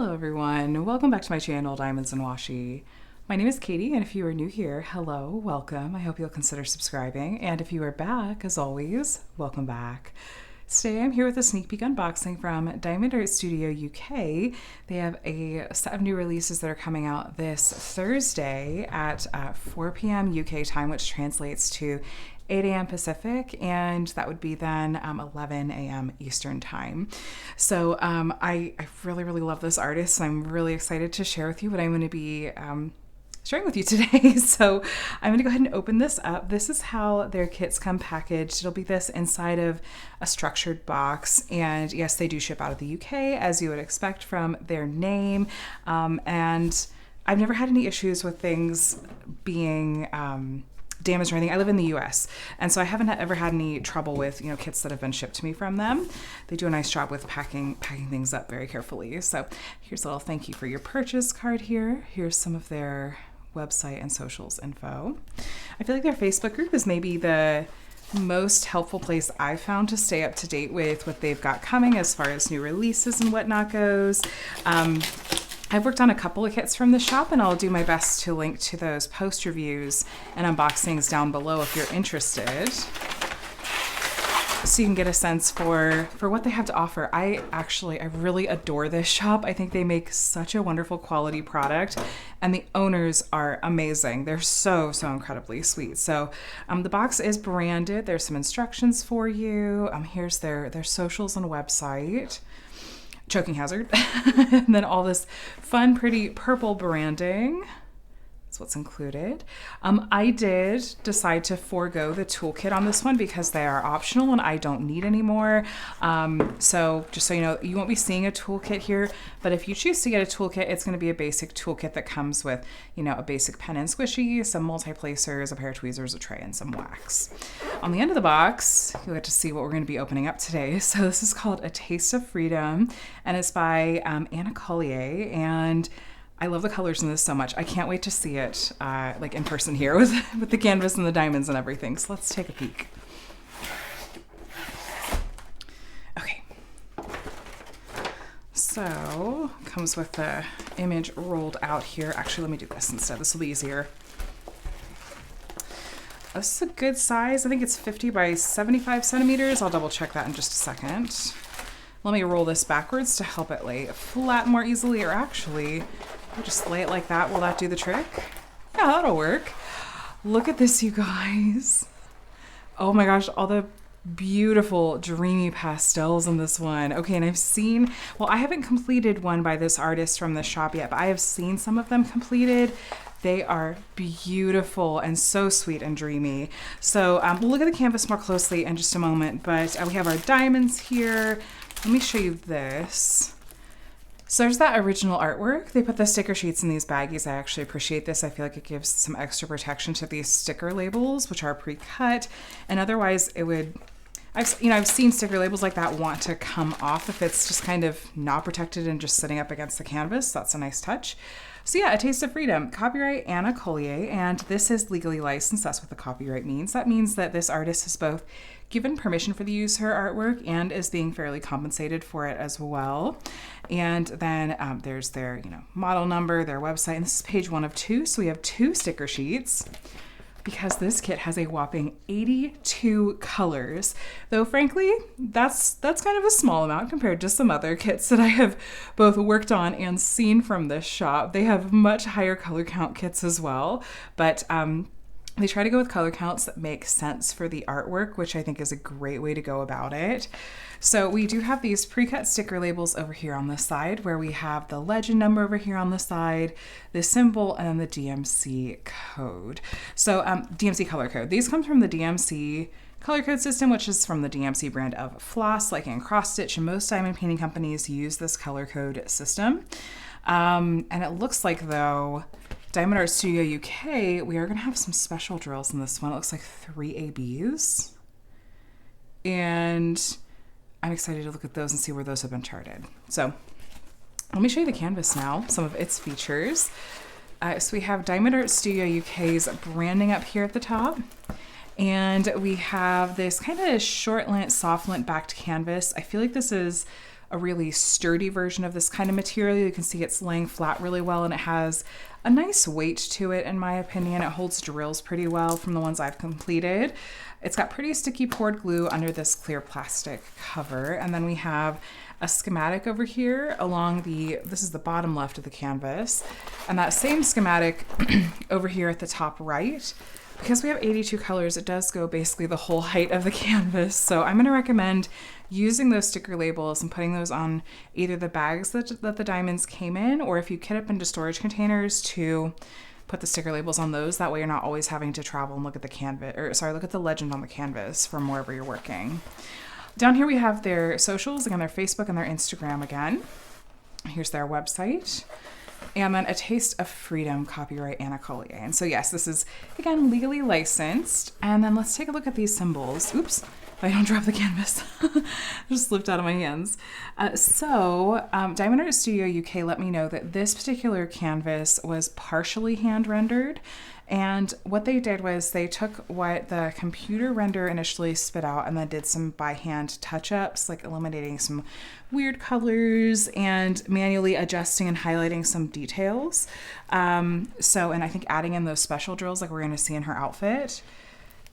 Hello everyone, welcome back to my channel, Diamonds and Washi. My name is Katie, and if you are new here, hello, welcome. I hope you'll consider subscribing, and if you are back, as always, welcome back. Today I'm here with a sneak peek unboxing from Diamond Art Studio UK. They have a set of new releases that are coming out this Thursday at 4 p.m. UK time, which translates to 8 a.m. Pacific, and that would be then 11 a.m. Eastern time. So I really love this artist, and I'm really excited to share with you what I'm going to be sharing with you today. So I'm going to go ahead and open this up. This is how their kits come packaged. It'll be this inside of a structured box, and yes, they do ship out of the UK, as you would expect from their name, and I've never had any issues with things being damaged or anything. I live in the US, and so I haven't ever had any trouble with, kits that have been shipped to me from them. They do a nice job with packing things up very carefully. So here's a little thank you for your purchase card here. Here's some of their website and socials info. I feel like their Facebook group is maybe the most helpful place I've found to stay up to date with what they've got coming as far as new releases and whatnot goes. I've worked on a couple of kits from the shop, and I'll do my best to link to those post reviews and unboxings down below if you're interested, so you can get a sense for what they have to offer. I really adore this shop. I think they make such a wonderful quality product, and the owners are amazing. They're so incredibly sweet. So the box is branded. There's some instructions for you. Here's their socials and website. Choking hazard. And then all this fun, pretty purple branding. That's what's included. I did decide to forego the toolkit on this one because they are optional and I don't need any more. So just so you know, you won't be seeing a toolkit here, but if you choose to get a toolkit, it's going to be a basic toolkit that comes with, a basic pen and squishy, some multi-placers, a pair of tweezers, a tray, and some wax. On the end of the box, you'll get to see what we're going to be opening up today. So this is called A Taste of Freedom, and it's by Anna Collier, and I love the colors in this so much. I can't wait to see it like in person here with the canvas and the diamonds and everything. So let's take a peek. Okay. So comes with the image rolled out here. Actually, let me do this instead. This will be easier. This is a good size. I think it's 50 by 75 centimeters. I'll double check that in just a second. Let me roll this backwards to help it lay flat more easily, or actually, I'll just lay it like that. Will that do the trick? Yeah, that'll work. Look at this, you guys. Oh my gosh, all the beautiful dreamy pastels in this one. Okay, and I haven't completed one by this artist from the shop yet, but I have seen some of them completed. They are beautiful and so sweet and dreamy. So we'll look at the canvas more closely in just a moment, but we have our diamonds here. Let me show you this. So there's that original artwork. They put the sticker sheets in these baggies. I actually appreciate this. I feel like it gives some extra protection to these sticker labels, which are pre-cut, and otherwise it would, I've seen sticker labels like that want to come off if it's just kind of not protected and just sitting up against the canvas. That's a nice touch. So yeah, A Taste of Freedom, copyright Anna Collier, and this is legally licensed. That's what the copyright means. That means that this artist has both given permission for the use of her artwork and is being fairly compensated for it as well. And then there's their model number, their website, and this is page 1 of 2. So we have 2 sticker sheets, because this kit has a whopping 82 colors, though frankly, that's kind of a small amount compared to some other kits that I have both worked on and seen from this shop. They have much higher color count kits as well, but they try to go with color counts that make sense for the artwork, which I think is a great way to go about it. So we do have these pre-cut sticker labels over here on the side, where we have the legend number over here on the side, the symbol, and then the DMC code. So DMC color code. These come from the DMC color code system, which is from the DMC brand of floss, like in cross stitch, and most diamond painting companies use this color code system. And it looks like, though, Diamond Art Studio UK, we are going to have some special drills in this one. It looks like 3 ABs. And I'm excited to look at those and see where those have been charted. So let me show you the canvas now, some of its features. So we have Diamond Art Studio UK's branding up here at the top. And we have this kind of short lint, soft lint backed canvas. I feel like this is a really sturdy version of this kind of material. You can see it's laying flat really well, and it has a nice weight to it, in my opinion. It holds drills pretty well from the ones I've completed. It's got pretty sticky poured glue under this clear plastic cover. And then we have a schematic over here along this is the bottom left of the canvas. And that same schematic over here at the top right. Because we have 82 colors, it does go basically the whole height of the canvas. So I'm going to recommend using those sticker labels and putting those on either the bags that the diamonds came in, or if you kit up into storage containers, to put the sticker labels on those. That way you're not always having to travel and look at the canvas, or sorry, look at the legend on the canvas from wherever you're working. Down here we have their socials, again, their Facebook and their Instagram again. Here's their website. And then A Taste of Freedom, copyright Anna Collier. And so yes, this is, again, legally licensed. And then let's take a look at these symbols. Oops, I don't drop the canvas. Just slipped out of my hands. Diamond Art Studio UK let me know that this particular canvas was partially hand rendered. And what they did was they took what the computer render initially spit out and then did some by hand touch-ups, like eliminating some weird colors and manually adjusting and highlighting some details. And I think adding in those special drills like we're going to see in her outfit.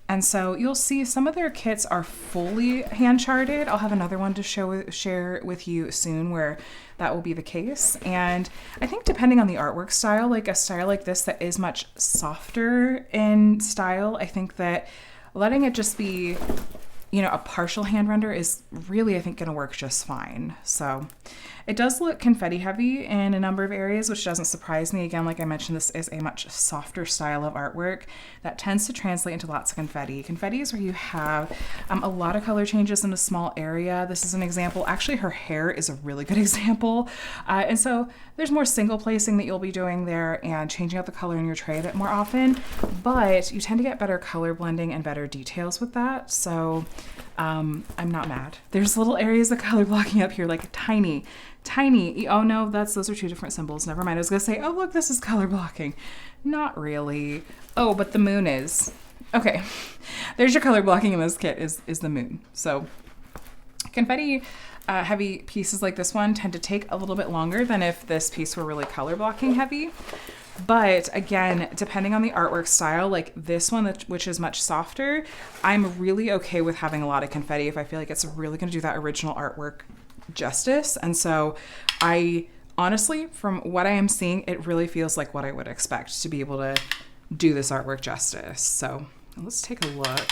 And so you'll see some of their kits are fully hand charted. I'll have another one to share with you soon where that will be the case. And I think depending on the artwork style, like a style like this that is much softer in style, I think that letting it just be, you know, a partial hand render is really, I think, going to work just fine. So it does look confetti heavy in a number of areas, which doesn't surprise me. Again, like I mentioned, this is a much softer style of artwork that tends to translate into lots of confetti. Confetti is where you have a lot of color changes in a small area. This is an example. Actually, her hair is a really good example. And so there's more single placing that you'll be doing there and changing out the color in your tray a bit more often, but you tend to get better color blending and better details with that. So I'm not mad. There's little areas of color blocking up here, like tiny. Oh no, those are two different symbols. Never mind. I was gonna say, oh look, this is color blocking. Not really. Oh, but the moon is. Okay. There's your color blocking in this kit is the moon. So confetti heavy pieces like this one tend to take a little bit longer than if this piece were really color blocking heavy. But again, depending on the artwork style, like this one, which is much softer, I'm really okay with having a lot of confetti if I feel like it's really going to do that original artwork justice. And so I honestly, from what I am seeing, it really feels like what I would expect to be able to do this artwork justice. So let's take a look.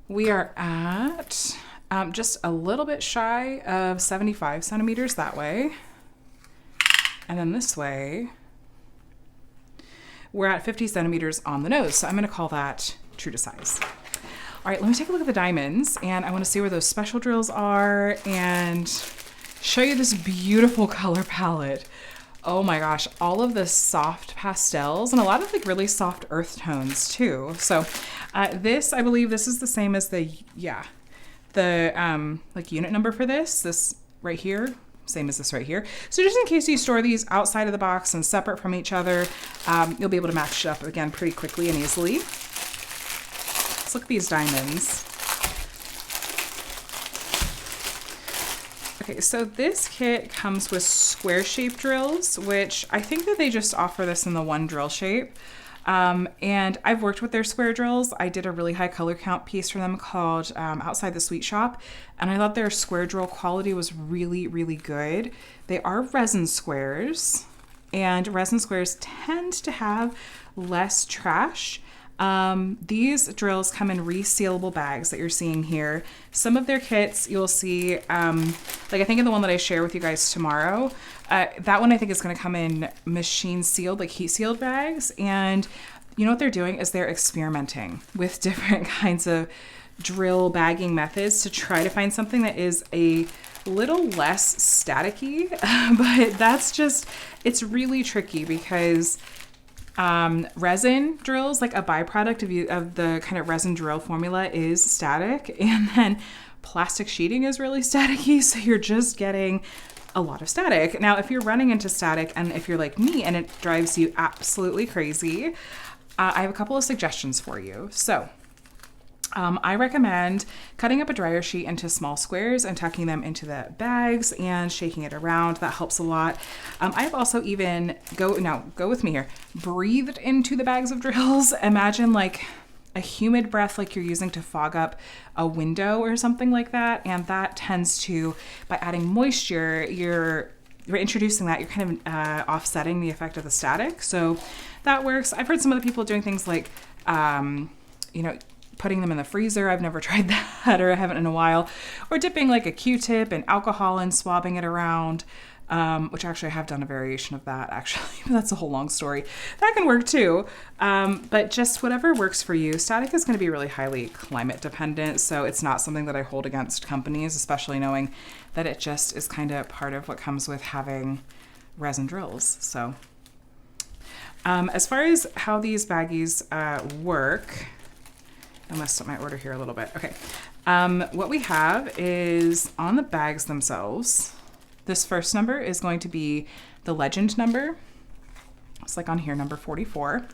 We are at just a little bit shy of 75 centimeters that way. And then this way, we're at 50 centimeters on the nose. So I'm going to call that true to size. All right, let me take a look at the diamonds, and I want to see where those special drills are and show you this beautiful color palette. Oh my gosh, all of the soft pastels and a lot of like really soft earth tones too. So this, I believe this is the same as the like unit number for this right here. Same as this right here. So just in case you store these outside of the box and separate from each other, you'll be able to match it up again pretty quickly and easily. Let's look at these diamonds. Okay, so this kit comes with square shape drills, which I think that they just offer this in the one drill shape. And I've worked with their square drills. I did a really high color count piece for them called Outside the Sweet Shop, and I thought their square drill quality was really, really good. They are resin squares, and resin squares tend to have less trash. These drills come in resealable bags that you're seeing here. Some of their kits you'll see, like I think in the one that I share with you guys tomorrow, that one I think is going to come in machine sealed, like heat sealed bags. And you know what they're doing is they're experimenting with different kinds of drill bagging methods to try to find something that is a little less staticky, but that's just, it's really tricky because resin drills, like a byproduct of the kind of resin drill formula, is static, and then plastic sheeting is really staticky, so you're just getting a lot of static. Now, if you're running into static, and if you're like me and it drives you absolutely crazy, I have a couple of suggestions for you. So I recommend cutting up a dryer sheet into small squares and tucking them into the bags and shaking it around. That helps a lot. I've also even, go with me here, breathed into the bags of drills. Imagine like a humid breath like you're using to fog up a window or something like that. And that tends to, by adding moisture, you're introducing that, you're kind of offsetting the effect of the static. So that works. I've heard some other people doing things like, putting them in the freezer. I've never tried that, or I haven't in a while. Or dipping like a Q-tip in alcohol and swabbing it around, which actually I have done a variation of that actually, but that's a whole long story. That can work too. But just whatever works for you. Static is going to be really highly climate dependent, so it's not something that I hold against companies, especially knowing that it just is kind of part of what comes with having resin drills. So as far as how these baggies work, I messed up my order here a little bit. Okay. What we have is on the bags themselves, this first number is going to be the legend number. It's like on here, number 44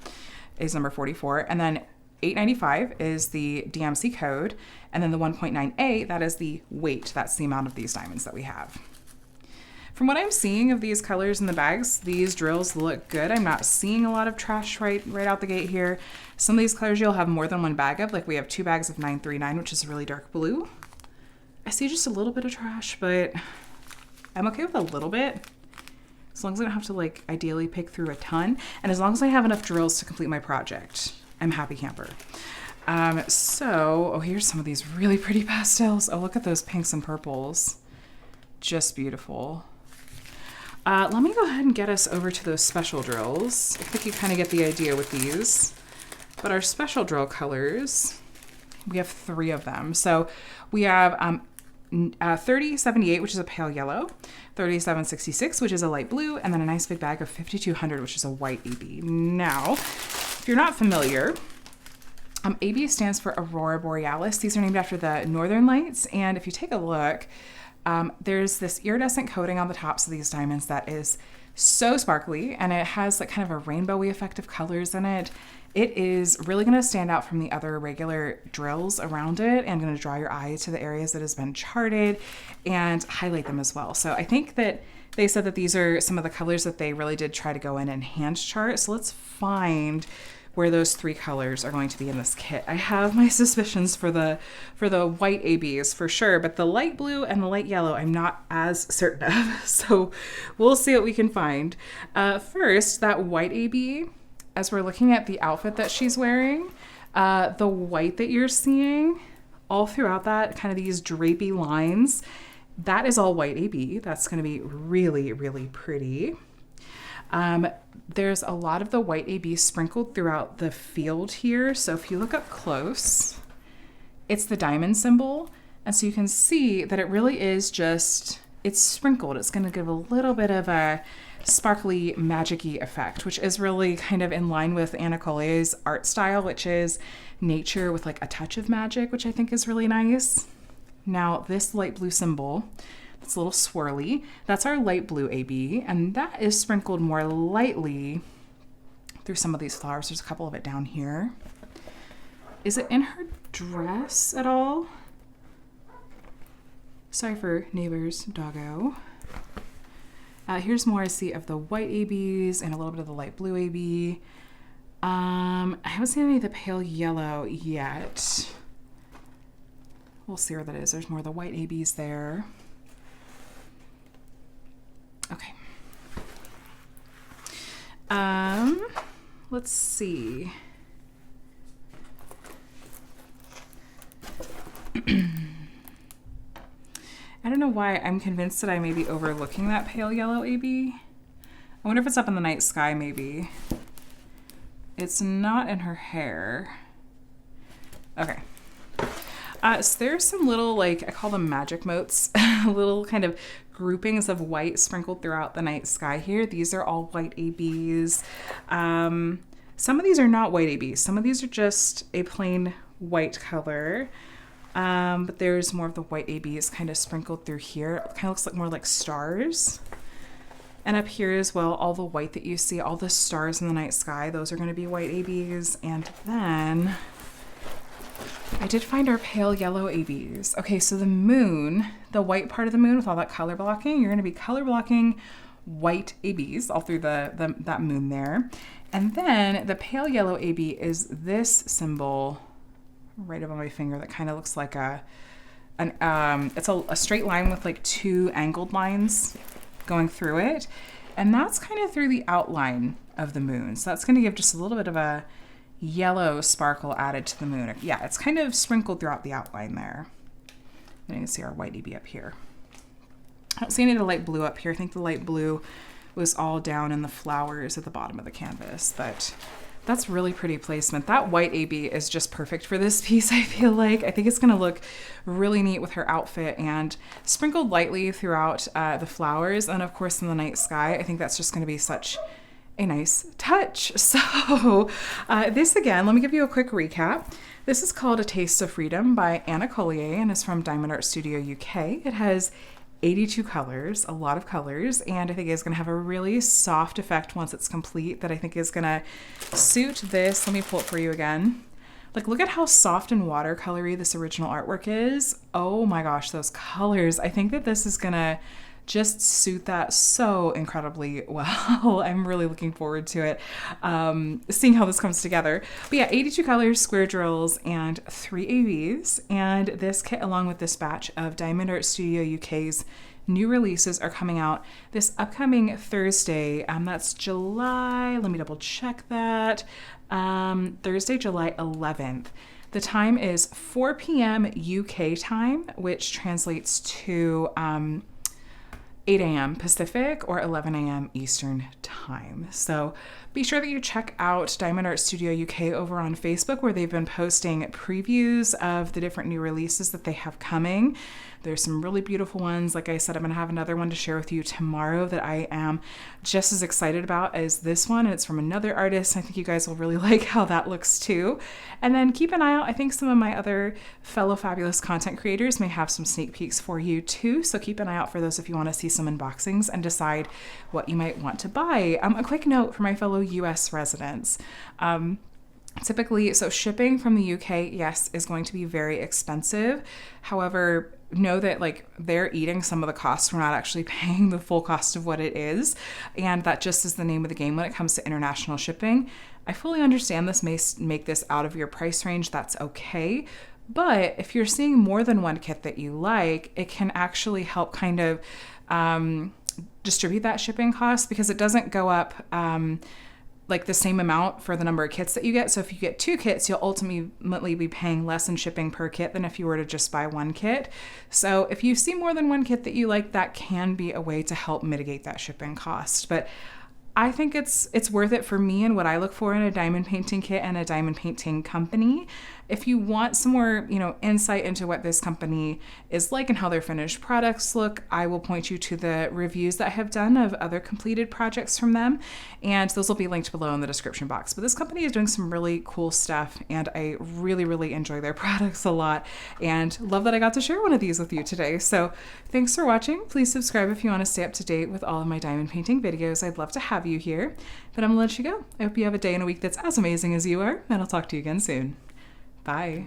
is number 44. And then 895 is the DMC code. And then the 1.9A, that is the weight. That's the amount of these diamonds that we have. From what I'm seeing of these colors in the bags, these drills look good. I'm not seeing a lot of trash right out the gate here. Some of these colors you'll have more than one bag of. Like we have 2 bags of 939, which is a really dark blue. I see just a little bit of trash, but I'm okay with a little bit. As long as I don't have to like ideally pick through a ton. And as long as I have enough drills to complete my project, I'm happy camper. Here's some of these really pretty pastels. Oh, look at those pinks and purples. Just beautiful. Let me go ahead and get us over to those special drills. I think you kind of get the idea with these. But our special drill colors, we have 3 of them. So we have 3078, which is a pale yellow, 3766, which is a light blue, and then a nice big bag of 5200, which is a white AB. Now, if you're not familiar, AB stands for Aurora Borealis. These are named after the northern lights. And if you take a look, there's this iridescent coating on the tops of these diamonds that is so sparkly, and it has like kind of a rainbowy effect of colors in it. It is really going to stand out from the other regular drills around it and going to draw your eye to the areas that has been charted and highlight them as well. So I think that they said that these are some of the colors that they really did try to go in and hand chart. So let's find where those 3 colors are going to be in this kit. I have my suspicions for the white ABs for sure, but the light blue and the light yellow I'm not as certain of. So we'll see what we can find. First, that white AB, as we're looking at the outfit that she's wearing, the white that you're seeing all throughout that, kind of these drapey lines, that is all white AB. That's going to be really, really pretty. There's a lot of the white AB sprinkled throughout the field here. So if you look up close, it's the diamond symbol. And so you can see that it really is just, it's sprinkled. It's going to give a little bit of a sparkly, magic-y effect, which is really kind of in line with Anna Collier's art style, which is nature with like a touch of magic, which I think is really nice. Now, this light blue symbol, it's a little swirly. That's our light blue AB, and that is sprinkled more lightly through some of these flowers. There's a couple of it down here. Is it in her dress at all? Sorry for neighbor's doggo. Here's more I see of the white ABs and a little bit of the light blue AB. I haven't seen any of the pale yellow yet. We'll see where that is. There's more of the white ABs there. Okay. Let's see. I don't know why I'm convinced that I may be overlooking that pale yellow AB. I wonder if it's up in the night sky, maybe. It's not in her hair. Okay. So there's some little, like, I call them magic motes, little kind of groupings of white sprinkled throughout the night sky here. These are all white ABs. Some of these are not white ABs. Some of these are just a plain white color. But there's more of the white ABs kind of sprinkled through here. It kind of looks like more like stars. And up here as well, all the white that you see, all the stars in the night sky, those are going to be white ABs. And then I did find our pale yellow ABs. Okay, so the moon, the white part of the moon with all that color blocking, you're gonna be color blocking white ABs all through that moon there. And then the pale yellow AB is this symbol right above my finger that kind of looks like it's a straight line with like two angled lines going through it. And that's kind of through the outline of the moon. So that's gonna give just a little bit of a yellow sparkle added to the moon. Yeah, it's kind of sprinkled throughout the outline there. And you can see our white AB up here. I don't see any of the light blue up here. I think the light blue was all down in the flowers at the bottom of the canvas, but that's really pretty placement. That white AB is just perfect for this piece, I feel like. I think it's gonna look really neat with her outfit and sprinkled lightly throughout the flowers and of course in the night sky. I think that's just gonna be such a nice touch. So this again, let me give you a quick recap. This is called A Taste of Freedom by Anna Collier and is from Diamond Art Studio UK. It has 82 colors, a lot of colors, and I think it's gonna have a really soft effect once it's complete that I think is gonna suit this. Let me pull it for you again. Like, look at how soft and watercolory this original artwork is. Oh my gosh, those colors. I think that this is gonna just suit that so incredibly well. I'm really looking forward to it, seeing how this comes together. But yeah, 82 colors, square drills, and 3 AVs. And this kit, along with this batch of Diamond Art Studio UK's new releases, are coming out this upcoming Thursday. That's July, let me double check that. Thursday, July 11th. The time is 4 p.m. UK time, which translates to 8 a.m. Pacific or 11 a.m. Eastern time. So be sure that you check out Diamond Art Studio UK over on Facebook, where they've been posting previews of the different new releases that they have coming. There's some really beautiful ones. Like I said, I'm going to have another one to share with you tomorrow that I am just as excited about as this one. And it's from another artist. I think you guys will really like how that looks too. And then keep an eye out. I think some of my other fellow fabulous content creators may have some sneak peeks for you too. So keep an eye out for those if you want to see some unboxings and decide what you might want to buy. A quick note for my fellow US residents. Typically, so shipping from the UK, yes, is going to be very expensive. However, know that like they're eating some of the costs. We're not actually paying the full cost of what it is. And that just is the name of the game when it comes to international shipping. I fully understand this may make this out of your price range. That's okay. But if you're seeing more than one kit that you like, it can actually help kind of distribute that shipping cost, because it doesn't go up like the same amount for the number of kits that you get. So if you get 2 kits, you'll ultimately be paying less in shipping per kit than if you were to just buy 1 kit. So if you see more than 1 kit that you like, that can be a way to help mitigate that shipping cost. But I think it's worth it for me and what I look for in a diamond painting kit and a diamond painting company. If you want some more, insight into what this company is like and how their finished products look, I will point you to the reviews that I have done of other completed projects from them, and those will be linked below in the description box. But this company is doing some really cool stuff, and I really, really enjoy their products a lot, and love that I got to share one of these with you today. So thanks for watching. Please subscribe if you want to stay up to date with all of my diamond painting videos. I'd love to have you here, but I'm gonna let you go. I hope you have a day and a week that's as amazing as you are, and I'll talk to you again soon. Bye.